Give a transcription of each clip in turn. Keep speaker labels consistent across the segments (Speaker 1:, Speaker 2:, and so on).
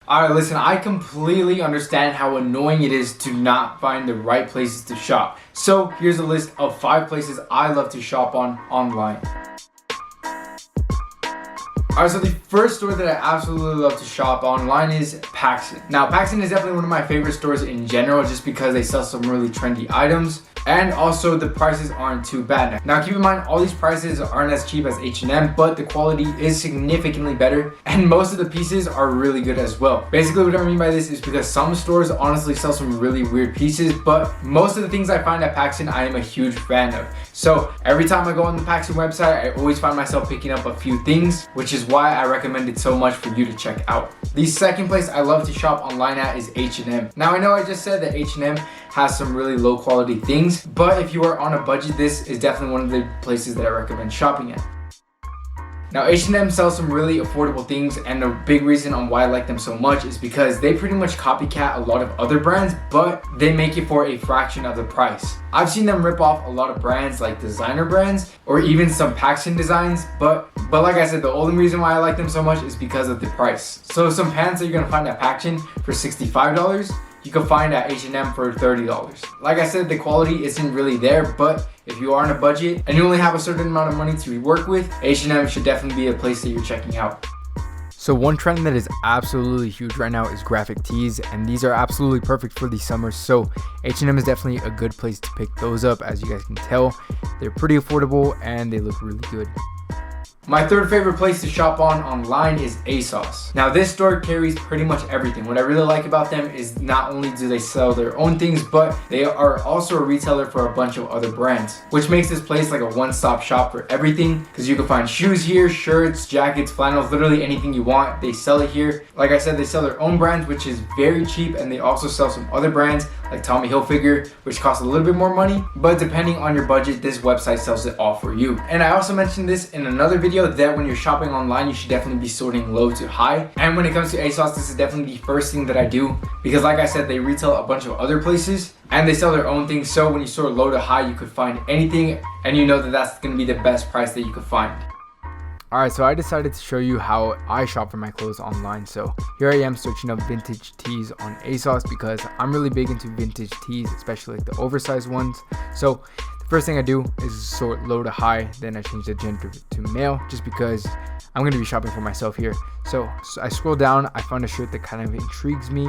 Speaker 1: Alright, listen, I completely understand how annoying it is to not find the right places to shop. So here's a list of 5 places I love to shop on online. Alright, so the first store that I absolutely love to shop online is Paxon. Now, Paxon is definitely one of my favorite stores in general just because they sell some really trendy items. And also the prices aren't too bad. Now keep in mind, all these prices aren't as cheap as H&M, but the quality is significantly better and most of the pieces are really good as well. Basically what I mean by this is because some stores honestly sell some really weird pieces, but most of the things I find at Paxon I am a huge fan of. So every time I go on the Paxon website, I always find myself picking up a few things, which is why I recommend it so much for you to check out. The second place I love to shop online at is H&M. Now I know I just said that H&M has some really low quality things, but if you are on a budget, this is definitely one of the places that I recommend shopping at. Now H&M sells some really affordable things, and the big reason on why I like them so much is because they pretty much copycat a lot of other brands, but they make it for a fraction of the price. I've seen them rip off a lot of brands like designer brands or even some Paxon designs, but like I said, the only reason why I like them so much is because of the price. So some pants that you're gonna find at Paxon for $65, you can find at H&M for $30. Like I said, the quality isn't really there, but if you are on a budget and you only have a certain amount of money to work with, H&M should definitely be a place that you're checking out.
Speaker 2: So one trend that is absolutely huge right now is graphic tees, and these are absolutely perfect for the summer. So H&M is definitely a good place to pick those up. As you guys can tell, they're pretty affordable and they look really good.
Speaker 1: My third favorite place to shop online is ASOS. Now this store carries pretty much everything. What I really like about them is not only do they sell their own things, but they are also a retailer for a bunch of other brands, which makes this place like a one-stop shop for everything, because you can find shoes here, shirts, jackets, flannels, literally anything you want, they sell it here. Like I said, they sell their own brands, which is very cheap, and they also sell some other brands like Tommy Hilfiger, which costs a little bit more money, but depending on your budget, this website sells it all for you. And I also mentioned this in another video that when you're shopping online, you should definitely be sorting low to high. And when it comes to ASOS, this is definitely the first thing that I do, because like I said, they retail a bunch of other places and they sell their own things. So when you sort low to high, you could find anything, and you know that that's going to be the best price that you could find.
Speaker 2: Alright, so I decided to show you how I shop for my clothes online. So here I am searching up vintage tees on ASOS because I'm really big into vintage tees, especially like the oversized ones. So the first thing I do is sort low to high, then I change the gender to male just because I'm going to be shopping for myself here. So I scroll down, I find a shirt that kind of intrigues me,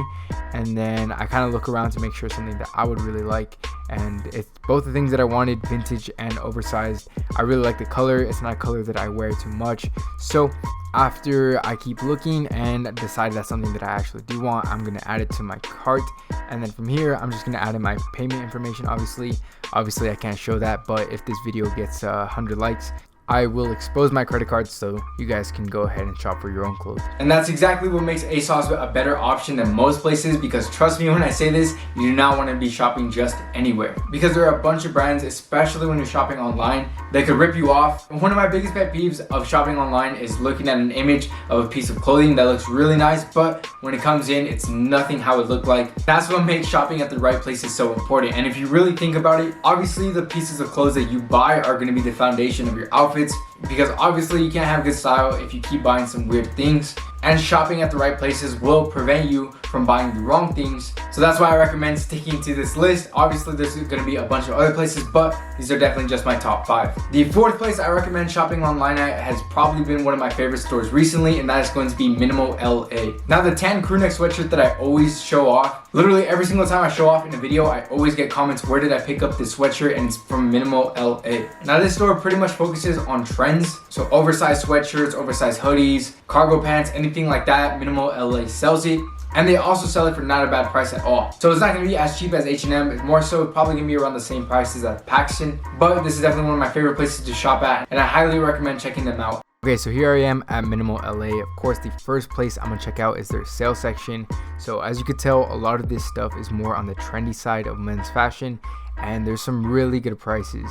Speaker 2: and then I kind of look around to make sure something that I would really like. And it's both the things that I wanted, vintage and oversized. I really like the color. It's not a color that I wear too much. So after I keep looking and decide that's something that I actually do want, I'm going to add it to my cart. And then from here, I'm just going to add in my payment information. Obviously I can't show that, but if this video gets 100 likes, I will expose my credit card so you guys can go ahead and shop for your own clothes.
Speaker 1: And that's exactly what makes ASOS a better option than most places, because trust me when I say this, you do not want to be shopping just anywhere. Because there are a bunch of brands, especially when you're shopping online, that could rip you off. One of my biggest pet peeves of shopping online is looking at an image of a piece of clothing that looks really nice, but when it comes in, it's nothing how it looked like. That's what makes shopping at the right place is so important. And if you really think about it, obviously the pieces of clothes that you buy are going to be the foundation of your outfits, because obviously you can't have good style if you keep buying some weird things, and shopping at the right places will prevent you from buying the wrong things. So that's why I recommend sticking to this list. Obviously there's going to be a bunch of other places, but these are definitely just my top 5. The fourth place I recommend shopping online at has probably been one of my favorite stores recently, and that is going to be Mnml.la. Now the tan crew neck sweatshirt that I always show off, literally every single time I show off in a video, I always get comments, where did I pick up this sweatshirt? And it's from Mnml.la. Now this store pretty much focuses on trends, so oversized sweatshirts, oversized hoodies, cargo pants, anything like that. Mnml.la sells it, and they also sell it for not a bad price at all. So it's not going to be as cheap as H&M. It's more so probably going to be around the same prices as Paxon, but this is definitely one of my favorite places to shop at, and I highly recommend checking them out.
Speaker 2: Okay, so here I am at Mnml.la. Of course, the first place I'm gonna check out is their sale section. So as you could tell, a lot of this stuff is more on the trendy side of men's fashion, and there's some really good prices.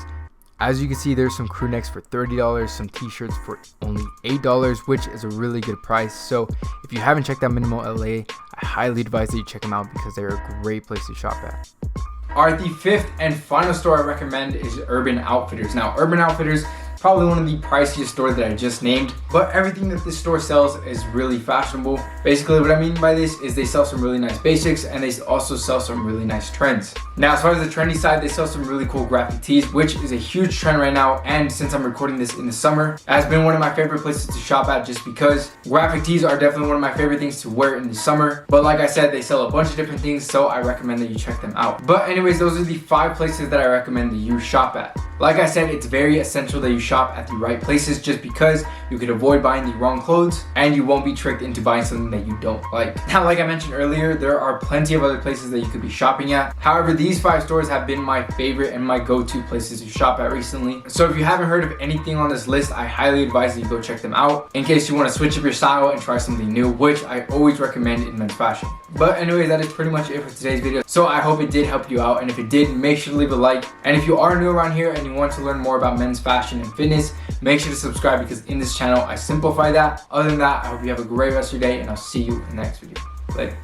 Speaker 2: As you can see, there's some crew necks for $30, some t-shirts for only $8, which is a really good price. So if you haven't checked out Mnml.la, I highly advise that you check them out because they're a great place to shop at.
Speaker 1: Alright, the fifth and final store I recommend is Urban Outfitters. Now, Urban Outfitters probably one of the priciest stores that I just named, but everything that this store sells is really fashionable. Basically what I mean by this is they sell some really nice basics and they also sell some really nice trends. Now as far as the trendy side, they sell some really cool graphic tees, which is a huge trend right now, and since I'm recording this in the summer, it has been one of my favorite places to shop at just because graphic tees are definitely one of my favorite things to wear in the summer. But like I said, they sell a bunch of different things, so I recommend that you check them out. But anyways, those are the 5 places that I recommend that you shop at. Like I said, it's very essential that you shop at the right places just because you could avoid buying the wrong clothes and you won't be tricked into buying something that you don't like. Now, like I mentioned earlier, there are plenty of other places that you could be shopping at. However, these 5 stores have been my favorite and my go-to places to shop at recently. So if you haven't heard of anything on this list, I highly advise that you go check them out in case you want to switch up your style and try something new, which I always recommend in men's fashion. But anyway, that is pretty much it for today's video. So I hope it did help you out, and if it did, make sure to leave a like. And if you are new around here and you want to learn more about men's fashion and fitness, make sure to subscribe because in this channel I simplify that. Other than that, I hope you have a great rest of your day and I'll see you in the next video. Later.